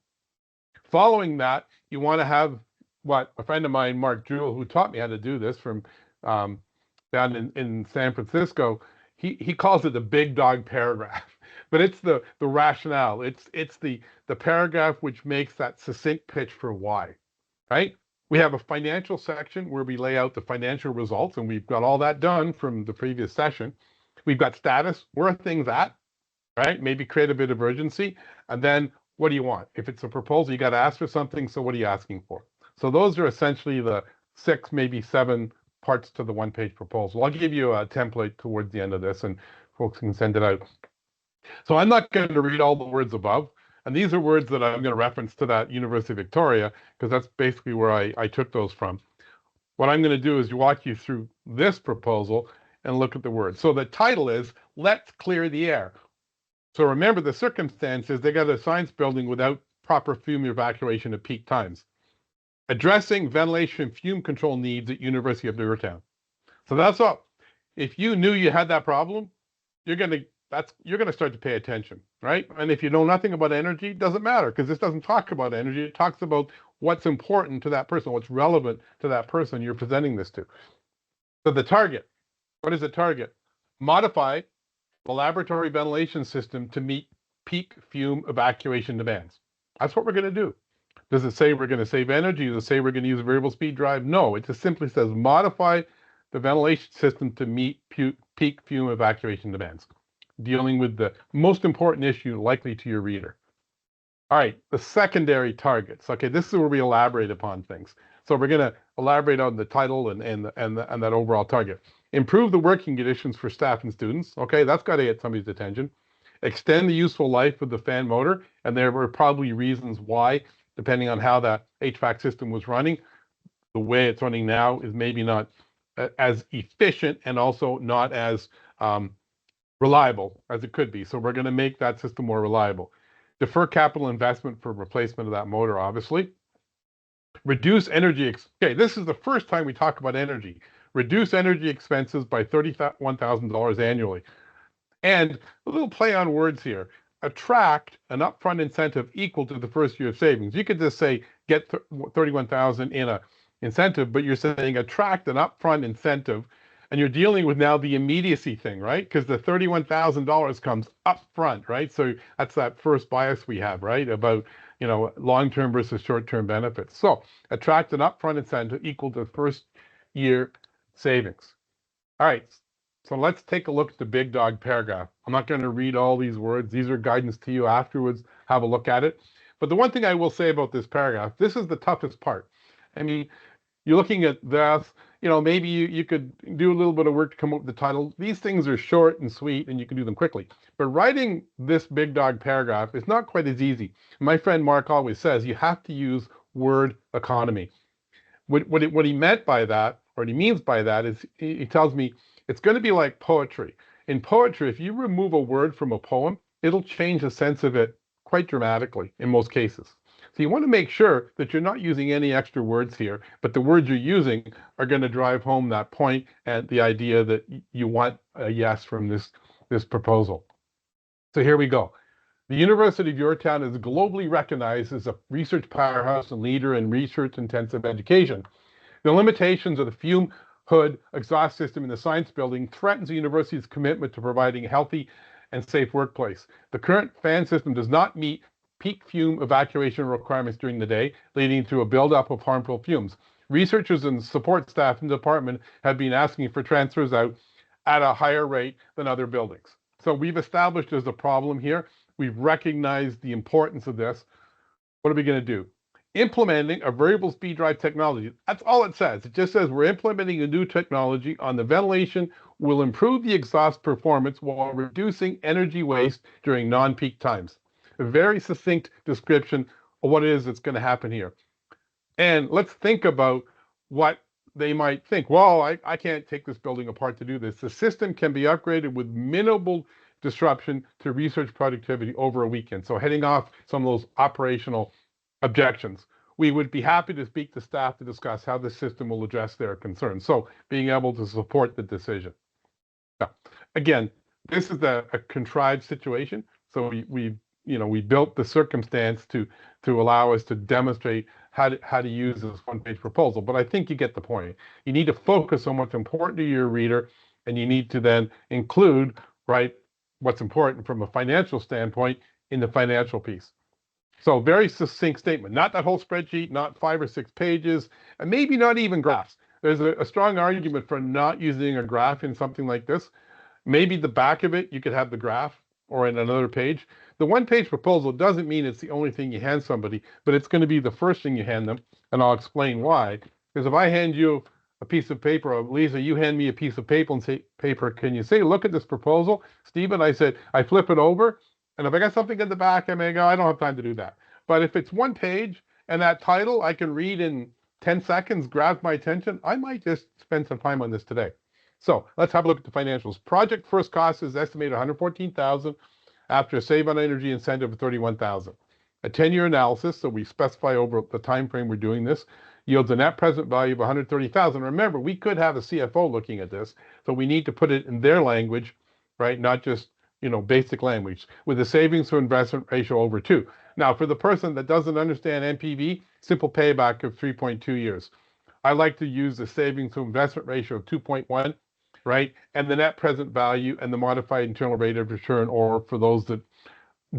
Following that, you want to have what a friend of mine, Mark Jewell, who taught me how to do this from down in San Francisco, he calls it the big dog paragraph. But it's the rationale. It's the paragraph which makes that succinct pitch for why, right? We have a financial section where we lay out the financial results, and we've got all that done from the previous session. We've got status, where are things at, right? Maybe create a bit of urgency. And then what do you want? If it's a proposal, you got to ask for something. So what are you asking for? So those are essentially the 6, maybe 7 parts to the 1-page proposal. I'll give you a template towards the end of this and folks can send it out. So I'm not going to read all the words above. And these are words that I'm going to reference to that University of Victoria, because that's basically where I took those from. What I'm going to do is walk you through this proposal and look at the words. So the title is, Let's Clear the Air. So remember the circumstances, they got a science building without proper fume evacuation at peak times. Addressing ventilation fume control needs at University of Rivertown. So that's all. If you knew you had that problem, you're going to start to pay attention, right? And if you know nothing about energy, it doesn't matter, because this doesn't talk about energy. It talks about what's important to that person, what's relevant to that person you're presenting this to. So the target, what is the target? Modify the laboratory ventilation system to meet peak fume evacuation demands. That's what we're going to do. Does it say we're going to save energy? Does it say we're going to use a variable speed drive? No, it just simply says modify the ventilation system to meet peak fume evacuation demands, dealing with the most important issue likely to your reader. All right, the secondary targets. Okay, this is where we elaborate upon things. So we're going to elaborate on the title and that overall target. Improve the working conditions for staff and students. Okay, that's got to get somebody's attention. Extend the useful life of the fan motor, and there were probably reasons why, depending on how that HVAC system was running. The way it's running now is maybe not as efficient and also not as reliable as it could be. So we're going to make that system more reliable. Defer capital investment for replacement of that motor, obviously. Reduce energy. Okay, this is the first time we talk about energy. Reduce energy expenses by $31,000 annually. And a little play on words here. Attract an upfront incentive equal to the first year of savings. You could just say get $31,000 in a incentive, but you're saying attract an upfront incentive And you're dealing with now the immediacy thing, right? Because the $31,000 comes up front, right? So that's that first bias we have, right? About, long-term versus short-term benefits. So attract an upfront incentive equal to first year savings. All right. So let's take a look at the big dog paragraph. I'm not going to read all these words. These are guidance to you afterwards. Have a look at it. But the one thing I will say about this paragraph, this is the toughest part. I mean, you're looking at this, maybe you could do a little bit of work to come up with the title. These things are short and sweet and you can do them quickly. But writing this big dog paragraph is not quite as easy. My friend Mark always says you have to use word economy. What he meant by that, or what he means by that, is he tells me it's going to be like poetry. In poetry, if you remove a word from a poem, it'll change the sense of it quite dramatically in most cases. So you want to make sure that you're not using any extra words here, but the words you're using are going to drive home that point and the idea that you want a yes from this proposal. So here we go. The University of Yorktown is globally recognized as a research powerhouse and leader in research-intensive education. The limitations of the fume hood exhaust system in the science building threatens the university's commitment to providing a healthy and safe workplace. The current fan system does not meet peak fume evacuation requirements during the day, leading to a buildup of harmful fumes. Researchers and support staff in the department have been asking for transfers out at a higher rate than other buildings. So we've established there's a problem here. We've recognized the importance of this. What are we going to do? Implementing a variable speed drive technology. That's all it says. It just says we're implementing a new technology on the ventilation will improve the exhaust performance while reducing energy waste during non-peak times. A very succinct description of what it is that's going to happen here. And let's think about what they might think. Well, I can't take this building apart to do this. The system can be upgraded with minimal disruption to research productivity over a weekend. So heading off some of those operational objections. We would be happy to speak to staff to discuss how the system will address their concerns. So being able to support the decision. Now, again, this is a contrived situation. So we built the circumstance to allow us to demonstrate how to use this one-page proposal. But I think you get the point. You need to focus on what's important to your reader, and you need to then include, right, what's important from a financial standpoint in the financial piece. So very succinct statement, not that whole spreadsheet, not 5 or 6 pages, and maybe not even graphs. There's a strong argument for not using a graph in something like this. Maybe the back of it, you could have the graph or in another page. The one-page proposal doesn't mean it's the only thing you hand somebody, but it's going to be the first thing you hand them, and I'll explain why. Because if I hand you a piece of paper, or Lisa, you hand me a piece of paper and say, can you say, look at this proposal? Stephen, I said, I flip it over, and if I got something in the back, I may go, I don't have time to do that. But if it's one page and that title I can read in 10 seconds, grabs my attention, I might just spend some time on this today. So let's have a look at the financials. Project first cost is estimated $114,000 after a save on energy incentive of $31,000. A 10-year analysis, so we specify over the time frame we're doing this, yields a net present value of $130,000. Remember, we could have a CFO looking at this, so we need to put it in their language, right? Not just basic language, with a savings to investment ratio over 2. Now, for the person that doesn't understand NPV, simple payback of 3.2 years. I like to use the savings to investment ratio of 2.1, right? And the net present value and the modified internal rate of return, or for those that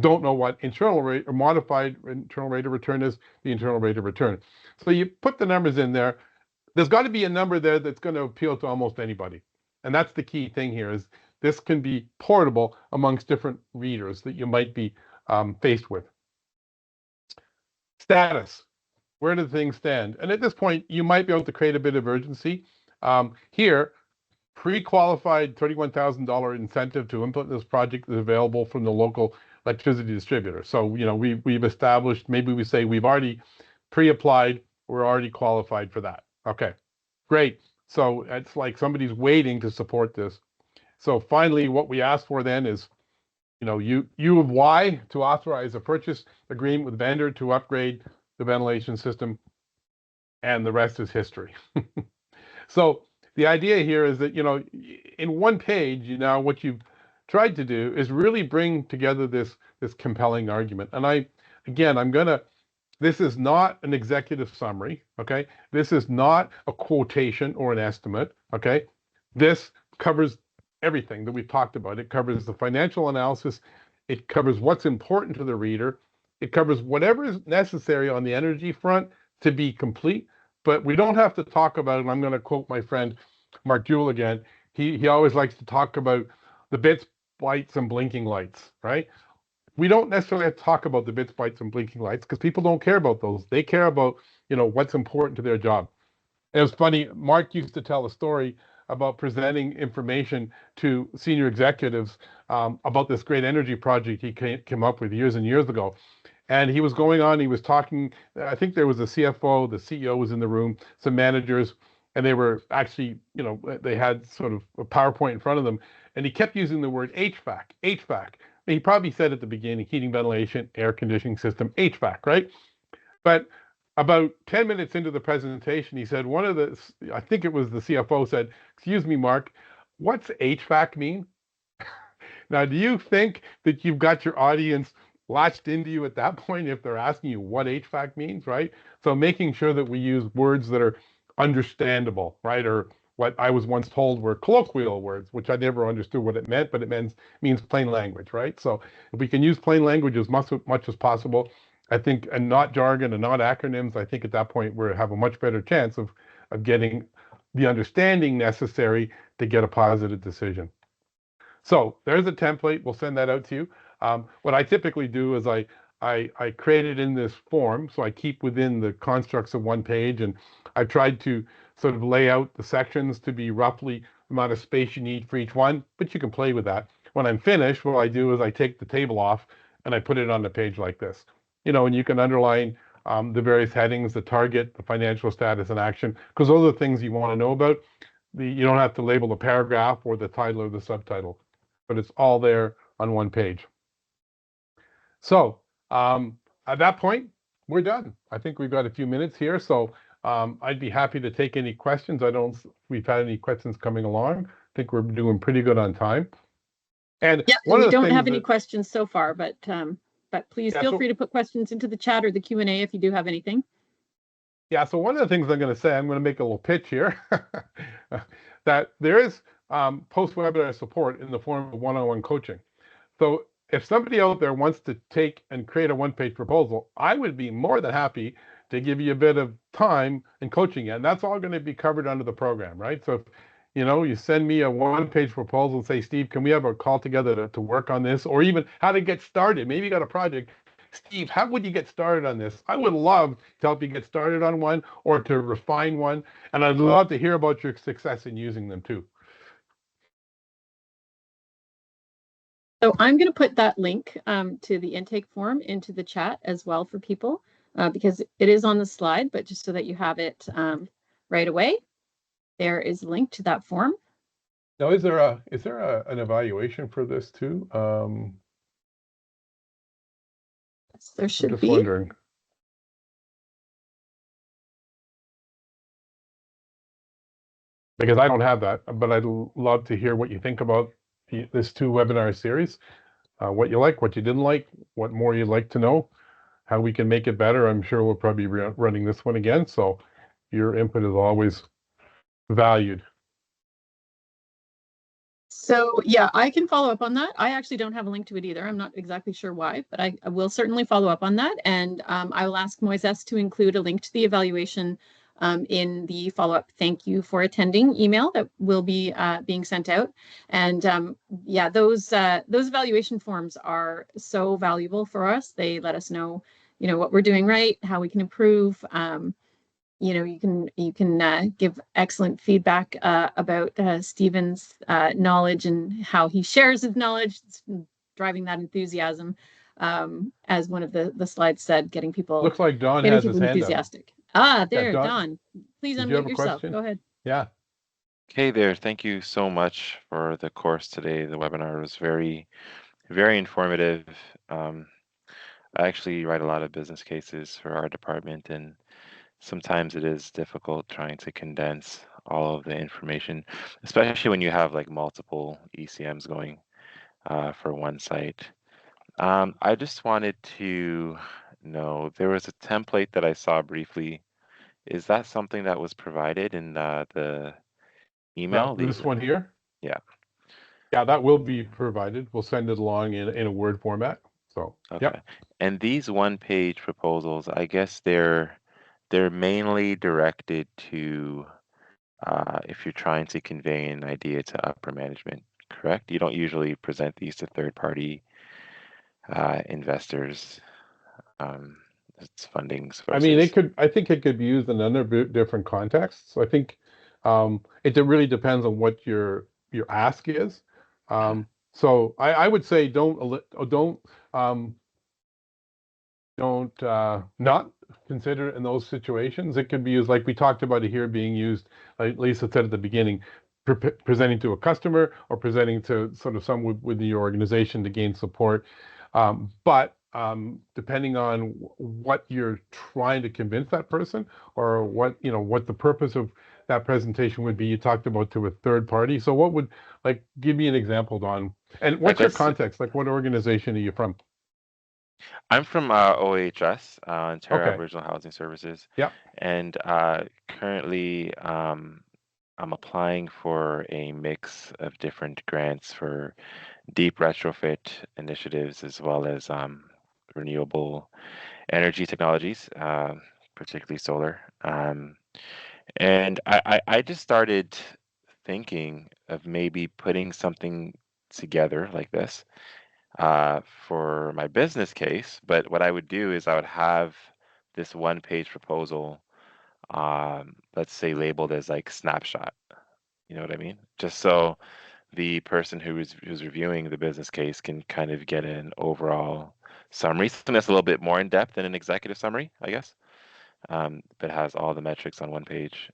don't know what internal rate or modified internal rate of return is, the internal rate of return. So you put the numbers in there. There's got to be a number there that's going to appeal to almost anybody. And that's the key thing here, is this can be portable amongst different readers that you might be faced with. Status. Where do things stand? And at this point, you might be able to create a bit of urgency. Here, pre-qualified $31,000 incentive to implement this project is available from the local electricity distributor. So, we've established, maybe we say we've already pre-applied, we're already qualified for that. Okay, great. So it's like somebody's waiting to support this. So finally, what we ask for then is, U of Y to authorize a purchase agreement with vendor to upgrade the ventilation system, and the rest is history. So the idea here is that, in one page, what you've tried to do is really bring together this compelling argument. And this is not an executive summary, okay? This is not a quotation or an estimate, okay? This covers everything that we've talked about. It covers the financial analysis. It covers what's important to the reader. It covers whatever is necessary on the energy front to be complete. But we don't have to talk about it. I'm going to quote my friend Mark Jewell again. He always likes to talk about the bits, bytes, and blinking lights, right? We don't necessarily have to talk about the bits, bytes, and blinking lights because people don't care about those. They care about, what's important to their job. It was funny. Mark used to tell a story about presenting information to senior executives about this great energy project he came up with years and years ago. And he was going on, he was talking, I think there was a CFO, the CEO was in the room, some managers, and they were actually, they had sort of a PowerPoint in front of them. And he kept using the word HVAC, HVAC. He probably said at the beginning, heating, ventilation, air conditioning system, HVAC, right? But about 10 minutes into the presentation, he said, I think it was the CFO said, "Excuse me, Mark, what's HVAC mean?" Now, do you think that you've got your audience latched into you at that point if they're asking you what HVAC means, right? So making sure that we use words that are understandable, right? Or what I was once told were colloquial words, which I never understood what it meant, but it means plain language, right? So if we can use plain language as much as possible, I think, and not jargon and not acronyms, I think at that point we have a much better chance of getting the understanding necessary to get a positive decision. So there's a template. We'll send that out to you. What I typically do is I create it in this form, so I keep within the constructs of one page, and I've tried to sort of lay out the sections to be roughly the amount of space you need for each one, but you can play with that. When I'm finished, what I do is I take the table off and I put it on the page like this. And you can underline the various headings, the target, the financial status, and action, because those are the things you want to know about. You don't have to label the paragraph or the title or the subtitle, but it's all there on one page. So at that point, we're done. I think we've got a few minutes here, so I'd be happy to take any questions. We've had any questions coming along. I think we're doing pretty good on time. And yeah, we don't have any questions so far, but please feel free to put questions into the chat or the Q&A if you do have anything. Yeah, so one of the things I'm going to say, I'm going to make a little pitch here, that there is post-webinar support in the form of one-on-one coaching. So if somebody out there wants to take and create a one-page proposal, I would be more than happy to give you a bit of time in coaching it. And that's all going to be covered under the program, right? So if you send me a one-page proposal and say, "Steve, can we have a call together to work on this?" Or even how to get started. Maybe you got a project. "Steve, how would you get started on this?" I would love to help you get started on one or to refine one. And I'd love to hear about your success in using them too. So I'm going to put that link to the intake form into the chat as well for people because it is on the slide, but just so that you have it right away, there is a link to that form. Now, is there an evaluation for this too? There should I'm just be. wondering. Because I don't have that, but I'd love to hear what you think about this 2 webinar series, what you like, what you didn't like, what more you'd like to know, how we can make it better. I'm sure we'll probably be running this one again, so your input is always valued. So yeah, I can follow up on that. I actually don't have a link to it either. I'm not exactly sure why, but I will certainly follow up on that. And I will ask Moises to include a link to the evaluation in the follow-up thank you for attending email that will be being sent out. And yeah, those evaluation forms are so valuable for us. They let us know, what we're doing right, how we can improve. You can give excellent feedback about Stephen's knowledge and how he shares his knowledge, driving that enthusiasm. As one of the slides said, getting people looks like Don has his hand enthusiastic. There, Don. Please unmute yourself. Go ahead. Yeah. Hey there. Thank you so much for the course today. The webinar was very, very informative. I actually write a lot of business cases for our department, and sometimes it is difficult trying to condense all of the information, especially when you have like multiple ECMs going for one site. I just wanted to know, there was a template that I saw briefly. Is that something that was provided in the email? This one here? Yeah. Yeah, that will be provided. We'll send it along in a Word format. So, Okay. yep. And these one-page proposals, I guess they're mainly directed to if you're trying to convey an idea to upper management, correct? You don't usually present these to third-party investors. It's funding I mean, sources. I think it could be used in other different contexts. So I think it really depends on what your ask is. So I would say don't not consider it in those situations. It could be used like we talked about it here being used, like Lisa said at the beginning, presenting to a customer or presenting to sort of someone within your organization to gain support. But depending on what you're trying to convince that person or what the purpose of that presentation would be, you talked about to a third party. So what would, like, give me an example, Don, and what's your context? Like, what organization are you from? I'm from OHS, Ontario Okay. Aboriginal Housing Services. Yeah. And currently, I'm applying for a mix of different grants for deep retrofit initiatives as well as renewable energy technologies, particularly solar. And I just started thinking of maybe putting something together like this for my business case. But what I would do is I would have this one-page proposal, let's say labeled as like snapshot. You know what I mean? Just so the person who's reviewing the business case can kind of get an overall summary, something that's a little bit more in depth than an executive summary, I guess, but has all the metrics on one page.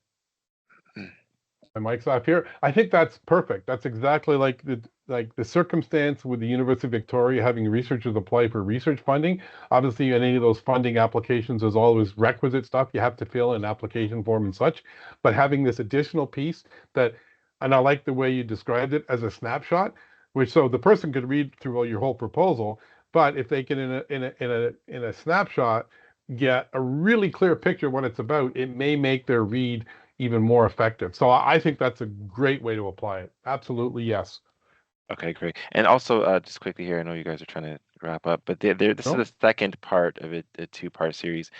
My mic's off here. I think that's perfect. That's exactly like the circumstance with the University of Victoria having researchers apply for research funding. Obviously, in any of those funding applications, there's always requisite stuff you have to fill in application form and such. But having this additional piece and I like the way you described it as a snapshot, which so the person could read through your whole proposal, but if they can in a snapshot get a really clear picture of what it's about, it may make their read even more effective. So I think that's a great way to apply it. Absolutely, yes. Okay, great. And also, just quickly here, I know you guys are trying to wrap up, but this is the second part of it, a two-part series.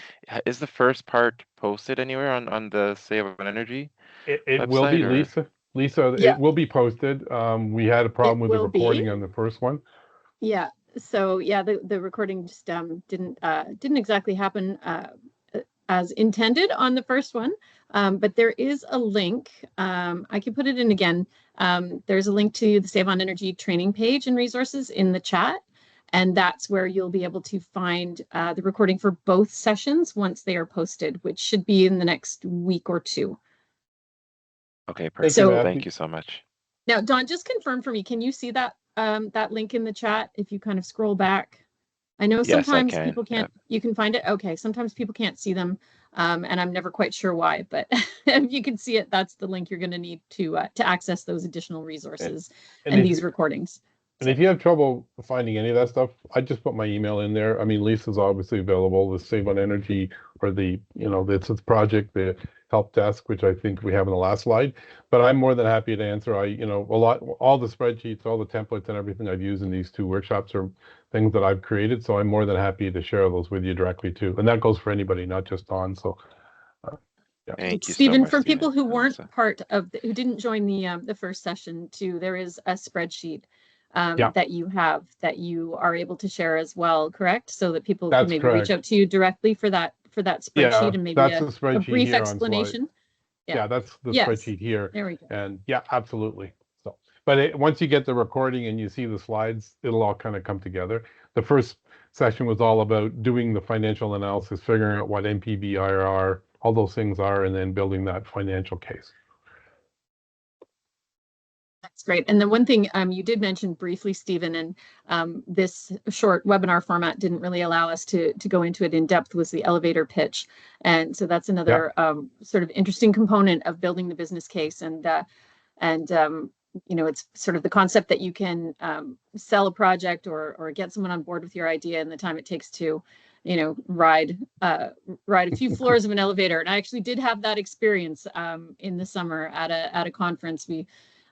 Is the first part posted anywhere on the Save on Energy It will be, website, Lisa, Yeah. it will be posted. We had a problem with the will be. recording on the first one. Yeah. So yeah, the recording just didn't exactly happen as intended on the first one. But there is a link. I can put it in again. There's a link to the Save on Energy training page and resources in the chat. And that's where you'll be able to find the recording for both sessions once they are posted, which should be in the next week or two. Okay, perfect. So thank you so much. Now, Don, just confirm for me, can you see that that link in the chat if you kind of scroll back? I know sometimes people can't, you can find it. Okay, sometimes people can't see them, and I'm never quite sure why, but if you can see it, that's the link you're going to need to access those additional resources and these recordings. And if you have trouble finding any of that stuff, I just put my email in there. I mean, Lisa's obviously available, the Save on Energy or the project, the help desk, which I think we have in the last slide. But I'm more than happy to answer. All the spreadsheets, all the templates and everything I've used in these two workshops are things that I've created. So I'm more than happy to share those with you directly too. And that goes for anybody, not just Don. So yeah. Thank you, Stephen. So much, for Stephen. People who weren't part of who didn't join the first session too, there is a spreadsheet that you are able to share as well, correct? So that people can maybe reach out to you directly for that spreadsheet and maybe a brief explanation. Yeah, that's the spreadsheet here. There we go. And yeah, absolutely. So, but once you get the recording and you see the slides, it'll all kind of come together. The first session was all about doing the financial analysis, figuring out what NPV, IRR, all those things are, and then building that financial case. That's great. And the one thing you did mention briefly, Stephen, and this short webinar format didn't really allow us to go into it in depth, was the elevator pitch. And so that's another sort of interesting component of building the business case. And it's sort of the concept that you can sell a project or get someone on board with your idea in the time it takes to ride a few floors of an elevator. And I actually did have that experience in the summer at a conference.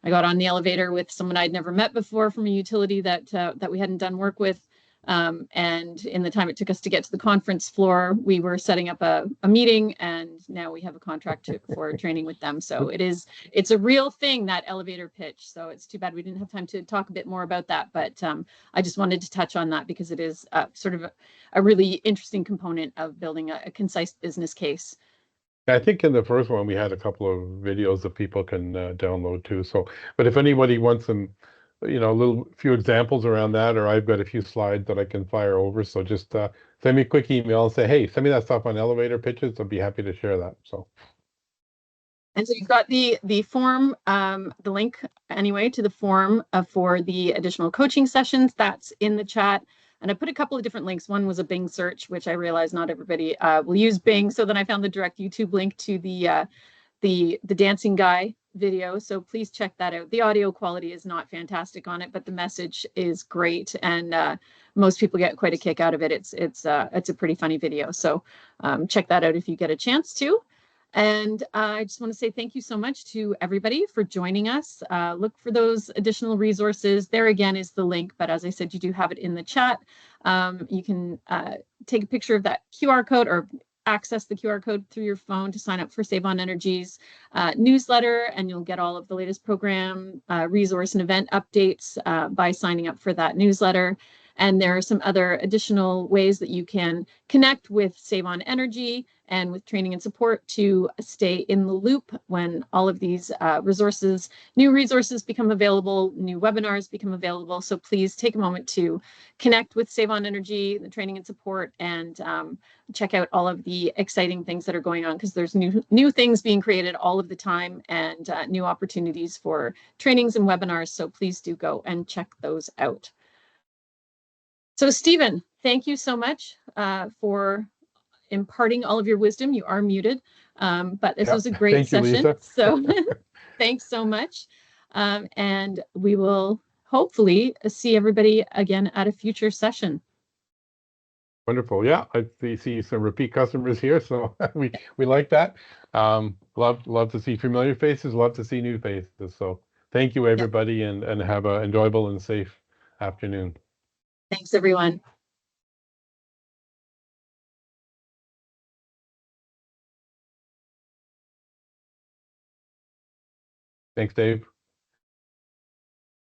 I got on the elevator with someone I'd never met before from a utility that we hadn't done work with. And in the time it took us to get to the conference floor, we were setting up a meeting, and now we have a contract for training with them. So it's a real thing, that elevator pitch. So it's too bad we didn't have time to talk a bit more about that. But I just wanted to touch on that because it is sort of a really interesting component of building a concise business case. I think in the first one, we had a couple of videos that people can download too. So, but if anybody wants some, a few examples around that, or I've got a few slides that I can fire over. So just send me a quick email and say, hey, send me that stuff on elevator pitches. I'll be happy to share that. So. And so you've got the form, the link anyway to the form for the additional coaching sessions. That's in the chat. And I put a couple of different links. One was a Bing search, which I realized not everybody will use Bing. So then I found the direct YouTube link to the dancing guy video. So please check that out. The audio quality is not fantastic on it, but the message is great, and most people get quite a kick out of it. It's a pretty funny video. So check that out if you get a chance to. And I just want to say thank you so much to everybody for joining us. Look for those additional resources. There again is the link, but as I said, you do have it in the chat. You can take a picture of that QR code or access the QR code through your phone to sign up for Save On Energy's newsletter, and you'll get all of the latest program, resource, and event updates by signing up for that newsletter. And there are some other additional ways that you can connect with Save On Energy and with training and support to stay in the loop when all of these new resources become available, new webinars become available. So please take a moment to connect with Save On Energy, the training and support, and check out all of the exciting things that are going on, because there's new things being created all of the time, and new opportunities for trainings and webinars. So please do go and check those out. So Stephen, thank you so much for imparting all of your wisdom. You are muted, but this was a great session. You, so thanks so much. And we will hopefully see everybody again at a future session. Wonderful. Yeah, I see some repeat customers here, so we like that. Love to see familiar faces, love to see new faces. So thank you, everybody, yep. and have an enjoyable and safe afternoon. Thanks, everyone. Thanks, Dave.